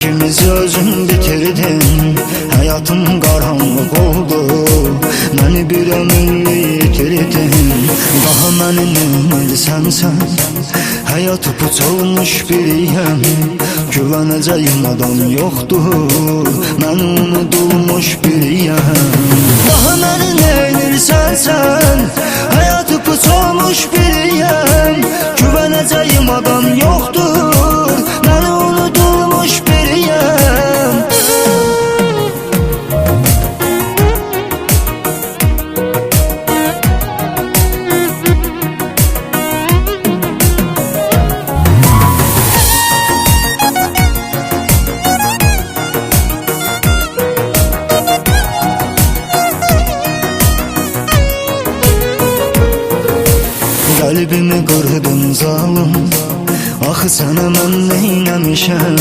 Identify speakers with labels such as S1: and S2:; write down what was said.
S1: İkimiz özüm bitirdin, hayatım karanlık oldu. Beni bir ömürlü yitirdin, daha məni neymirsən sən? Hayatı puç olmuş biriyəm, güvənəcəyim adam yoxdur. Mən unudulmuş biriyəm, daha məni neymirsən sən? Hayatı puç olmuş biriyəm, güvənəcəyim adam yoxdur. Mən unudulmuş biriyəm. Kalbimi kırdın zalim, ah sana mən neyləmişəm?